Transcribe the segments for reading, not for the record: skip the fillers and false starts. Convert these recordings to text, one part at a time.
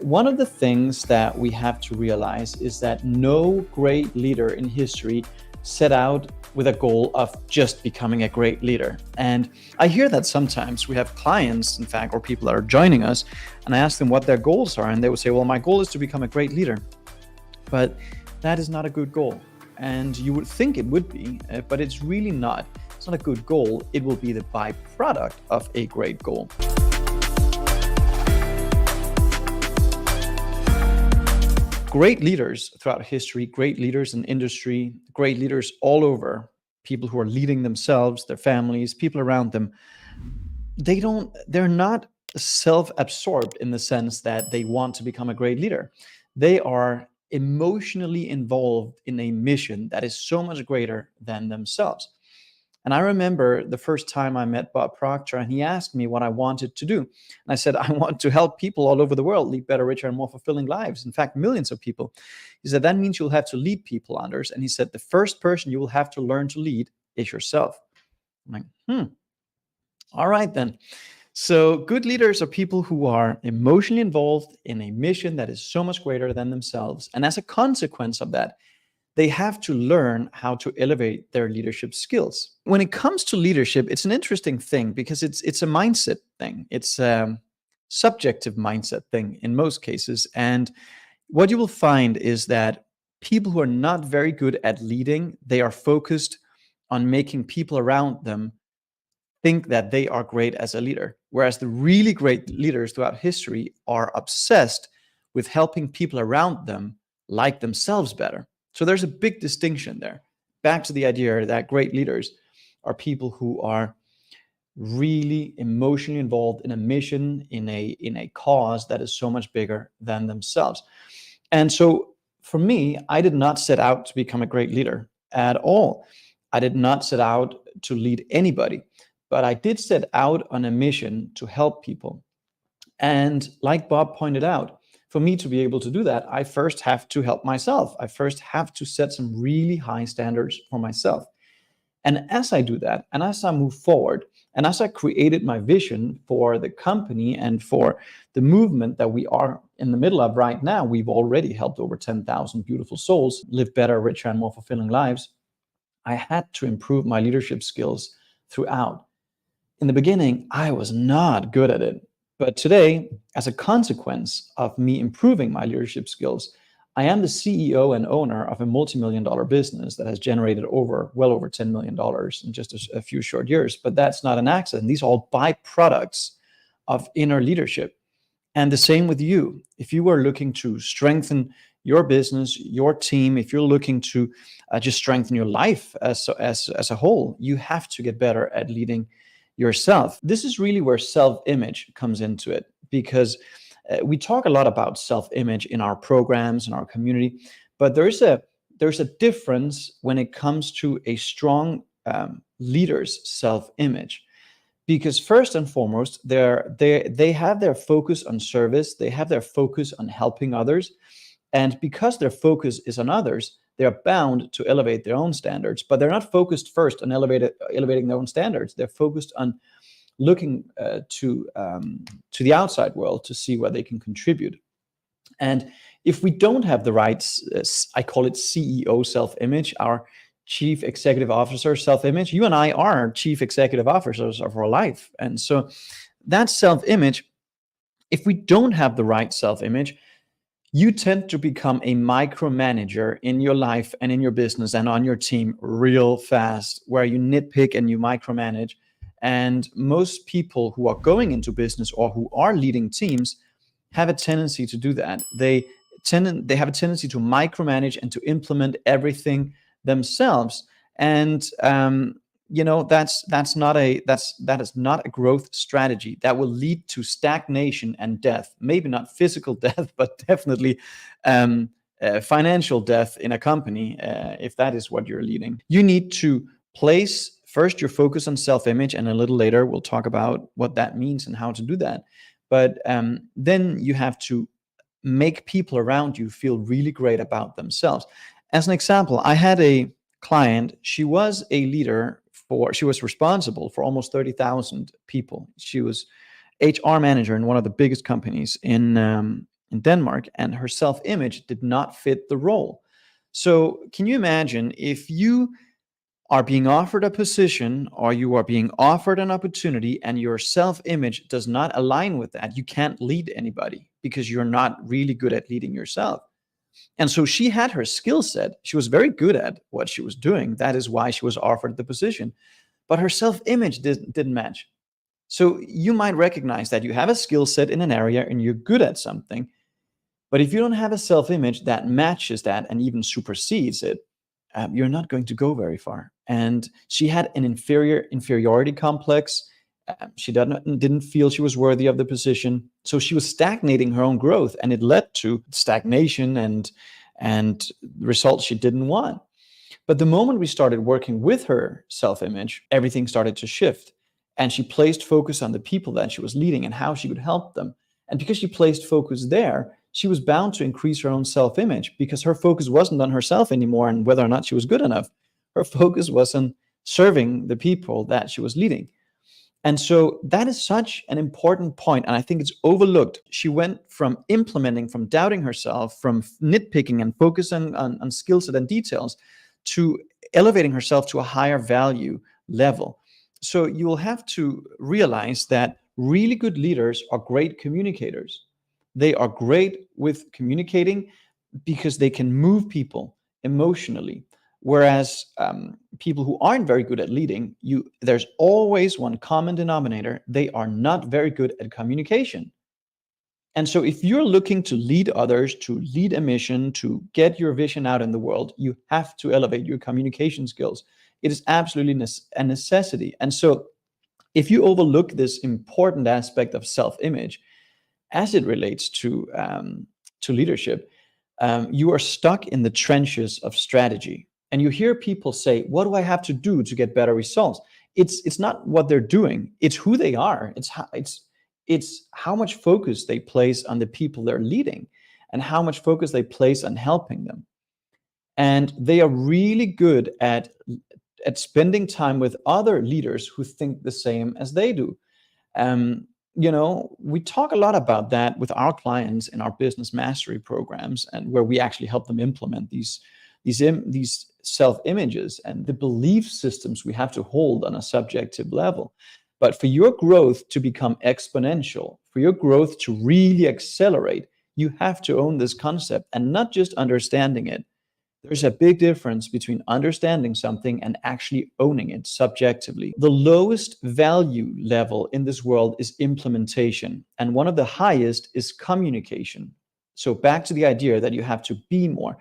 One of the things that we have to realize is that no great leader in history set out with a goal of just becoming a great leader. And I hear that sometimes we have clients, in fact, or people that are joining us, and I ask them what their goals are, and they will say, well, my goal is to become a great leader. But that is not a good goal. And you would think it would be, but it's really not. It's not a good goal. It will be the byproduct of a great goal. Great leaders throughout history, great leaders in industry, great leaders all over, people who are leading themselves, their families, people around them, they're not self-absorbed in the sense that they want to become a great leader. They are emotionally involved in a mission that is so much greater than themselves. And I remember the first time I met Bob Proctor, and he asked me what I wanted to do. And I said, I want to help people all over the world lead better, richer, and more fulfilling lives. In fact, millions of people. He said, that means you'll have to lead people, Anders. And he said, the first person you will have to learn to lead is yourself. I'm like, all right then. So good leaders are people who are emotionally involved in a mission that is so much greater than themselves. And as a consequence of that, they have to learn how to elevate their leadership skills. When it comes to leadership, it's an interesting thing because it's a mindset thing. It's a subjective mindset thing in most cases. And what you will find is that people who are not very good at leading, they are focused on making people around them think that they are great as a leader. Whereas the really great leaders throughout history are obsessed with helping people around them like themselves better. So there's a big distinction there. Back to the idea that great leaders are people who are really emotionally involved in a mission, in a cause that is so much bigger than themselves. And so for me, I did not set out to become a great leader at all. I did not set out to lead anybody, but I did set out on a mission to help people. And like Bob pointed out, for me to be able to do that, I first have to help myself. I first have to set some really high standards for myself. And as I do that, and as I move forward, and as I created my vision for the company and for the movement that we are in the middle of right now, we've already helped over 10,000 beautiful souls live better, richer, and more fulfilling lives. I had to improve my leadership skills throughout. In the beginning, I was not good at it. But today, as a consequence of me improving my leadership skills, I am the CEO and owner of a multi-million-dollar business that has generated well over $10 million in just a few short years. But that's not an accident. These are all byproducts of inner leadership. And the same with you. If you are looking to strengthen your business, your team, if you're looking to just strengthen your life as a whole, you have to get better at leading yourself. This is really where self-image comes into it, because we talk a lot about self-image in our programs, in our community, but there's a difference when it comes to a strong leader's self-image. Because first and foremost, they have their focus on service, they have their focus on helping others, and because their focus is on others, they're bound to elevate their own standards. But they're not focused first on elevating their own standards. They're focused on looking to the outside world to see where they can contribute. And if we don't have the right, I call it CEO self-image, our chief executive officer self-image, you and I are chief executive officers of our life. And so that self-image, if we don't have the right self-image, you tend to become a micromanager in your life and in your business and on your team real fast, where you nitpick and you micromanage. And most people who are going into business or who are leading teams have a tendency to do that. They have a tendency to micromanage and to implement everything themselves. And that is not a growth strategy. That will lead to stagnation and death. Maybe not physical death, but definitely financial death in a company, if that is what you're leading. You need to place first your focus on self-image, and a little later we'll talk about what that means and how to do that. But then you have to make people around you feel really great about themselves. As an example, I had a client. She was a leader she was responsible for almost 30,000 people. She was HR manager in one of the biggest companies in in Denmark, and her self image did not fit the role. So, can you imagine if you are being offered a position or you are being offered an opportunity and your self image does not align with that? You can't lead anybody because you're not really good at leading yourself. And so she had her skill set. She was very good at what she was doing. That is why she was offered the position. But her self image didn't match. So you might recognize that you have a skill set in an area and you're good at something. But if you don't have a self image that matches that and even supersedes it, you're not going to go very far. And she had an inferiority complex. She didn't feel she was worthy of the position, so she was stagnating her own growth, and it led to stagnation and results she didn't want. But the moment we started working with her self image, everything started to shift. And she placed focus on the people that she was leading and how she could help them. And because she placed focus there, she was bound to increase her own self image because her focus wasn't on herself anymore and whether or not she was good enough. Her focus was on serving the people that she was leading. And so that is such an important point, and I think it's overlooked. She went from implementing, from doubting herself, from nitpicking and focusing on skill set and details, to elevating herself to a higher value level. So you will have to realize that really good leaders are great communicators. They are great with communicating because they can move people emotionally. Whereas people who aren't very good at leading, there's always one common denominator: they are not very good at communication. And so, if you're looking to lead others, to lead a mission, to get your vision out in the world, you have to elevate your communication skills. It is absolutely a necessity. And so, if you overlook this important aspect of self-image as it relates to leadership, you are stuck in the trenches of strategy. And you hear people say, "What do I have to do to get better results?" It's not what they're doing; it's who they are. It's how much focus they place on the people they're leading, and how much focus they place on helping them. And they are really good at spending time with other leaders who think the same as they do. um, we talk a lot about that with our clients in our business mastery programs, and where we actually help them implement these self images and the belief systems we have to hold on a subjective level. But for your growth to become exponential, for your growth to really accelerate, you have to own this concept and not just understanding it. There's a big difference between understanding something and actually owning it subjectively. The lowest value level in this world is implementation, and one of the highest is communication. So, back to the idea that you have to be more.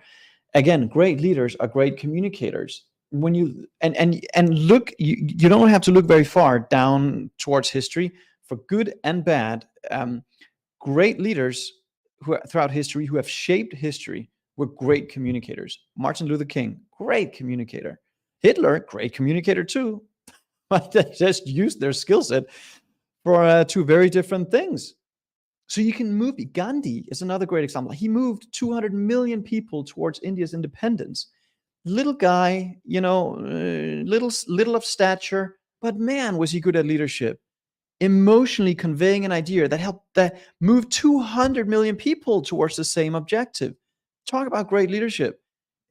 Again, great leaders are great communicators. When you and look, you don't have to look very far down towards history for good and bad. Great leaders throughout history who have shaped history were great communicators. Martin Luther King, great communicator. Hitler, great communicator too. But they just used their skill set for two very different things. So you can move. Gandhi is another great example. He moved 200 million people towards India's independence. Little guy, little of stature, but man, was he good at leadership, emotionally conveying an idea that moved 200 million people towards the same objective. Talk about great leadership,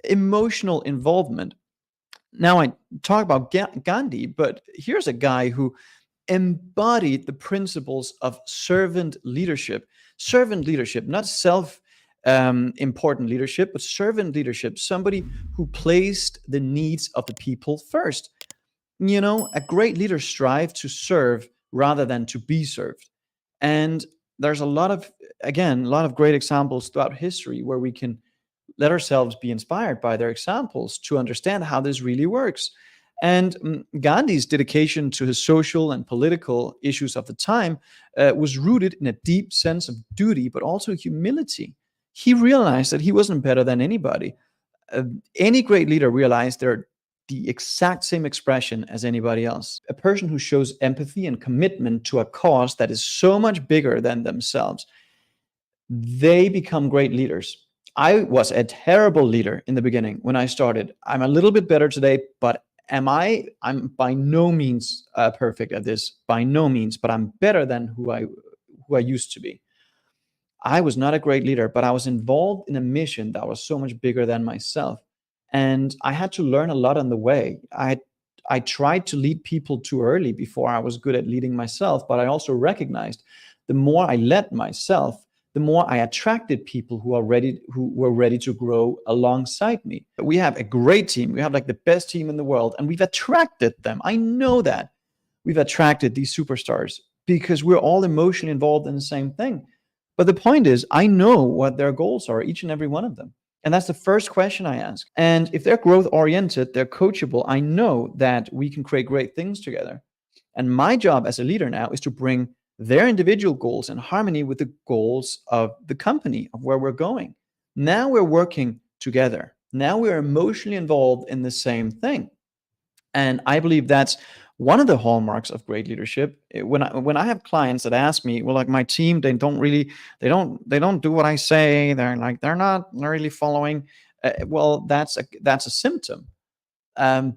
emotional involvement. Now I talk about Gandhi, but here's a guy who embodied the principles of servant leadership. Servant leadership, not self important leadership, but servant leadership. Somebody who placed the needs of the people first. A great leader strives to serve rather than to be served. And there's a lot of great examples throughout history where we can let ourselves be inspired by their examples to understand how this really works. And Gandhi's dedication to his social and political issues of the time was rooted in a deep sense of duty, but also humility. He realized that he wasn't better than anybody. uh, any great leader realized they're the exact same expression as anybody else. A person who shows empathy and commitment to a cause that is so much bigger than themselves, they become great leaders. I was a terrible leader in the beginning when I started. I'm a little bit better today, but I'm by no means perfect at this, by no means, but I'm better than who I used to be. I was not a great leader, but I was involved in a mission that was so much bigger than myself. And I had to learn a lot on the way. I tried to lead people too early before I was good at leading myself, but I also recognized the more I led myself, the more I attracted people who were ready to grow alongside me. We have a great team. We have like the best team in the world, and we've attracted them. I know that we've attracted these superstars because we're all emotionally involved in the same thing. But the point is, I know what their goals are, each and every one of them. And that's the first question I ask. And if they're growth oriented, they're coachable, I know that we can create great things together. And my job as a leader now is to bring their individual goals in harmony with the goals of the company, of where we're going. Now we're working together. Now we're emotionally involved in the same thing. And I believe that's one of the hallmarks of great leadership. When I have clients that ask me, well, like my team, they don't do what I say. They're not really following. Well, that's a symptom,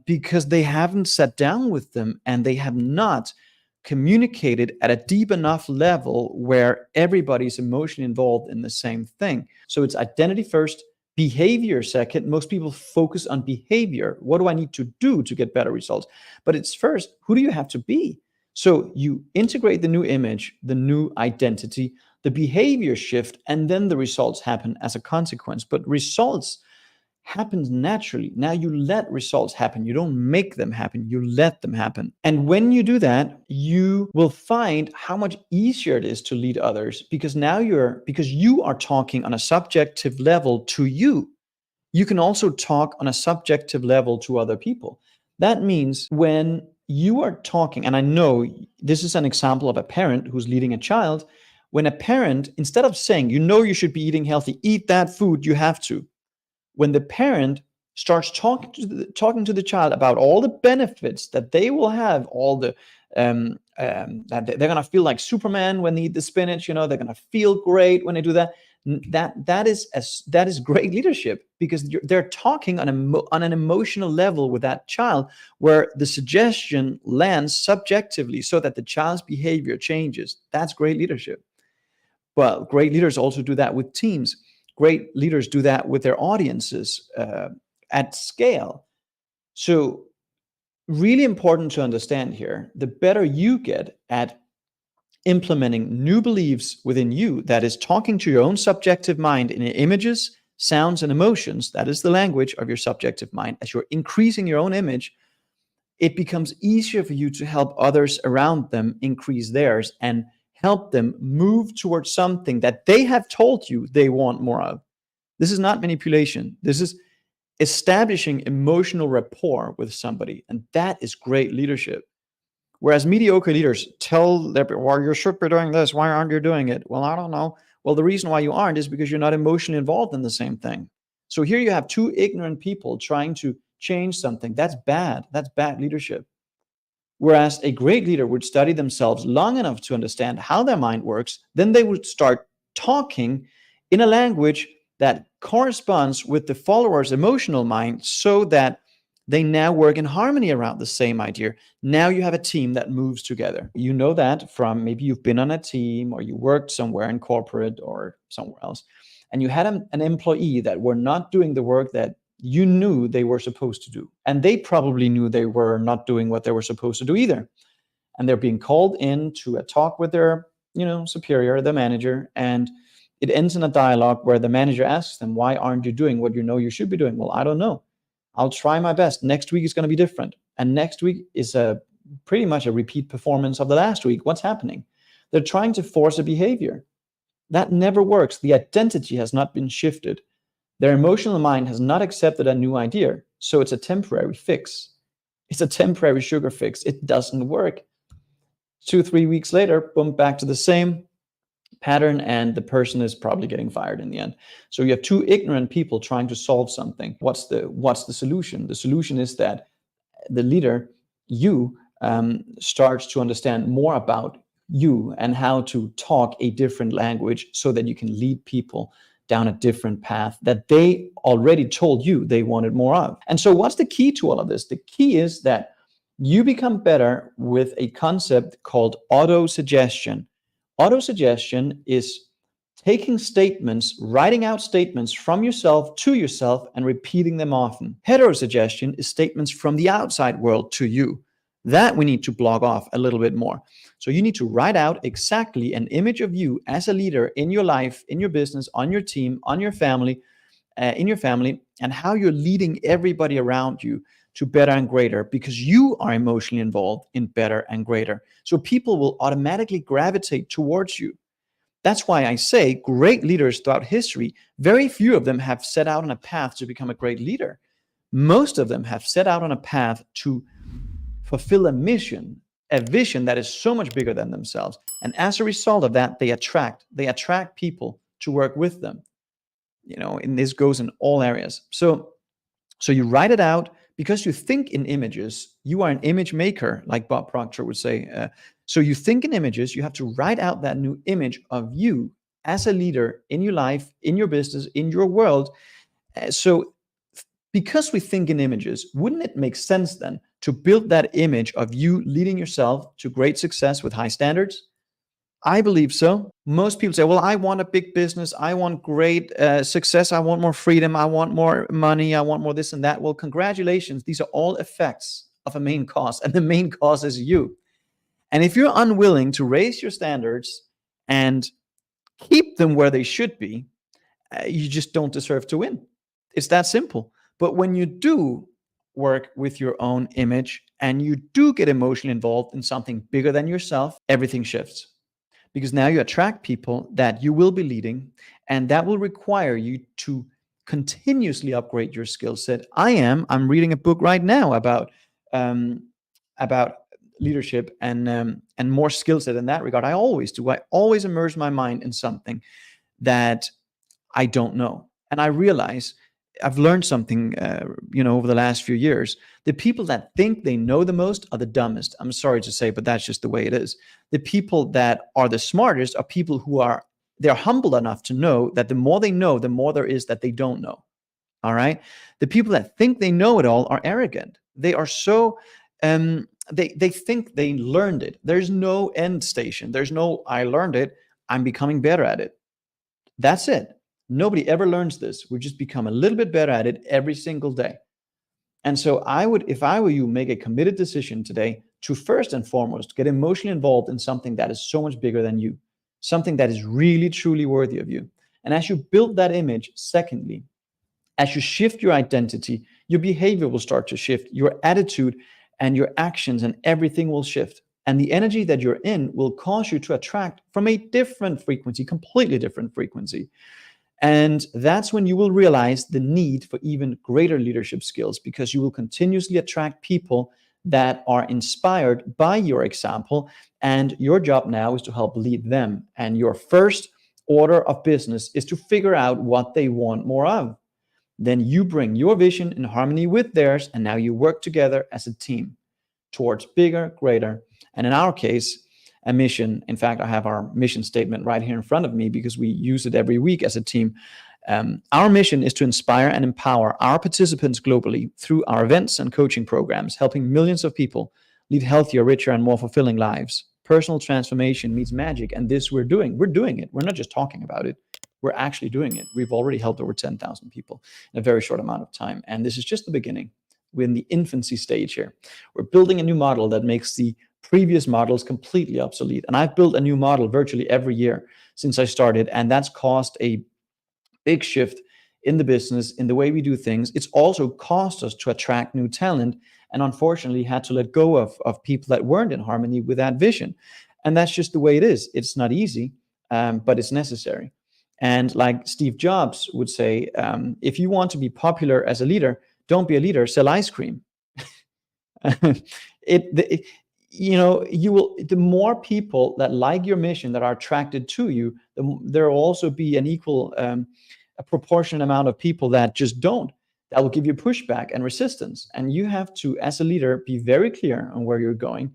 because they haven't sat down with them and they have not communicated at a deep enough level where everybody's emotionally involved in the same thing. So it's identity first, behavior second. Most people focus on behavior. What do I need to do to get better results? But it's first, who do you have to be? So you integrate the new image, the new identity, the behavior shift, and then the results happen as a consequence. But results happens naturally. Now you let results happen. You don't make them happen. You let them happen. And when you do that, you will find how much easier it is to lead others, because because you are talking on a subjective level to you. You can also talk on a subjective level to other people. That means when you are talking, and I know this is an example of a parent who's leading a child, when a parent, instead of saying, you should be eating healthy, eat that food, you have to, when the parent starts talking to the child about all the benefits that they will have, all the that they're gonna feel like Superman when they eat the spinach, they're gonna feel great when they do that. That is great leadership, because they're talking on an emotional level with that child, where the suggestion lands subjectively so that the child's behavior changes. That's great leadership. Well, great leaders also do that with teams. Great leaders do that with their audiences at scale. So, really important to understand here, the better you get at implementing new beliefs within you, that is talking to your own subjective mind in images, sounds, and emotions, that is the language of your subjective mind. As you're increasing your own image, it becomes easier for you to help others around them increase theirs and help them move towards something that they have told you they want more of. This is not manipulation. This is establishing emotional rapport with somebody. And that is great leadership. Whereas mediocre leaders tell their people, well, you should be doing this. Why aren't you doing it? Well, I don't know. Well, the reason why you aren't is because you're not emotionally involved in the same thing. So here you have two ignorant people trying to change something. That's bad. That's bad leadership. Whereas a great leader would study themselves long enough to understand how their mind works, then they would start talking in a language that corresponds with the follower's emotional mind, so that they now work in harmony around the same idea. Now you have a team that moves together. You know that from maybe you've been on a team, or you worked somewhere in corporate or somewhere else, and you had an employee that were not doing the work that you knew they were supposed to do. And they probably knew they were not doing what they were supposed to do either. And they're being called in to a talk with their, superior, the manager, and it ends in a dialogue where the manager asks them, why aren't you doing what you know you should be doing? Well, I don't know. I'll try my best. Next week is going to be different. And next week is pretty much a repeat performance of the last week. What's happening? They're trying to force a behavior. That never works. The identity has not been shifted. Their emotional mind has not accepted a new idea. So it's a temporary fix. It's a temporary sugar fix. It doesn't work. 2-3 weeks later, boom, back to the same pattern, and the person is probably getting fired in the end. So you have two ignorant people trying to solve something. What's the solution? The solution is that the leader, you, starts to understand more about you and how to talk a different language, so that you can lead people down a different path that they already told you they wanted more of. And so what's the key to all of this? The key is that you become better with a concept called auto-suggestion. Auto-suggestion is taking statements, writing out statements from yourself to yourself and repeating them often. Heterosuggestion is statements from the outside world to you. That we need to block off a little bit more. So you need to write out exactly an image of you as a leader in your life, in your business, on your team, on your family, in your family, and how you're leading everybody around you to better and greater, because you are emotionally involved in better and greater. So people will automatically gravitate towards you. That's why I say great leaders throughout history, very few of them have set out on a path to become a great leader. Most of them have set out on a path to fulfill a mission, a vision that is so much bigger than themselves. And as a result of that, they attract people to work with them. And this goes in all areas. So you write it out because you think in images. You are an image maker, like Bob Proctor would say. So you think in images. You have to write out that new image of you as a leader in your life, in your business, in your world. So because we think in images, wouldn't it make sense then to build that image of you leading yourself to great success with high standards? I believe so. Most people say, well, I want a big business. I want great success. I want more freedom. I want more money. I want more this and that. Well, congratulations. These are all effects of a main cause, and the main cause is you. And if you're unwilling to raise your standards and keep them where they should be, you just don't deserve to win. It's that simple. But when you do work with your own image and you do get emotionally involved in something bigger than yourself, everything shifts. Because now you attract people that you will be leading, and that will require you to continuously upgrade your skill set. I'm reading a book right now um, about leadership and more skill set in that regard. I always do. I always immerse my mind in something that I don't know, and I realize I've learned something, over the last few years. The people that think they know the most are the dumbest. I'm sorry to say, but that's just the way it is. The people that are the smartest are people they're humble enough to know that the more they know, the more there is that they don't know. All right. The people that think they know it all are arrogant. They are so, they think they learned it. There's no end station. There's no, I learned it. I'm becoming better at it. That's it. Nobody ever learns this. We just become a little bit better at it every single day. And so I would, if I were you, make a committed decision today to first and foremost get emotionally involved in something that is so much bigger than you, something that is really, truly worthy of you. And as you build that image, secondly, as you shift your identity, your behavior will start to shift, your attitude and your actions and everything will shift. And the energy that you're in will cause you to attract from a different frequency, completely different frequency. And that's when you will realize the need for even greater leadership skills, because you will continuously attract people that are inspired by your example. And your job now is to help lead them. And your first order of business is to figure out what they want more of. Then you bring your vision in harmony with theirs, and now you work together as a team towards bigger, greater, and in our case, a mission. In fact, I have our mission statement right here in front of me because we use it every week as a team. Our mission is to inspire and empower our participants globally through our events and coaching programs, helping millions of people lead healthier, richer, and more fulfilling lives. Personal transformation meets magic, and this we're doing. We're doing it. We're not just talking about it. We're actually doing it. We've already helped over 10,000 people in a very short amount of time, and this is just the beginning. We're in the infancy stage here. We're building a new model that makes the previous models completely obsolete. And I've built a new model virtually every year since I started, and that's caused a big shift in the business, in the way we do things. It's also caused us to attract new talent, and unfortunately had to let go of people that weren't in harmony with that vision. And that's just the way it is. It's not easy, but it's necessary. And like Steve Jobs would say, if you want to be popular as a leader, don't be a leader, sell ice cream. You will, the more people that like your mission, that are attracted to you, there will also be an equal a proportionate amount of people that just don't, that will give you pushback and resistance. And you have to, as a leader, be very clear on where you're going.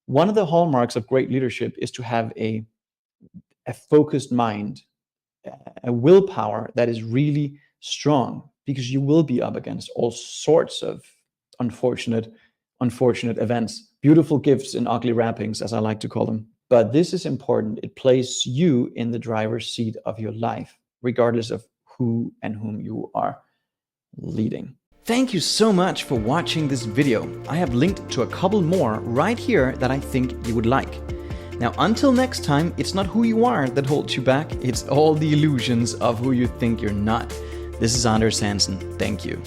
One of the hallmarks of great leadership is to have a focused mind, a willpower that is really strong, because you will be up against all sorts of unfortunate events, beautiful gifts in ugly wrappings, as I like to call them. But this is important. It places you in the driver's seat of your life, regardless of who and whom you are leading. Thank you so much for watching this video. I have linked to a couple more right here that I think you would like. Now, until next time, it's not who you are that holds you back, it's all the illusions of who you think you're not. This is Hansen. Thank you.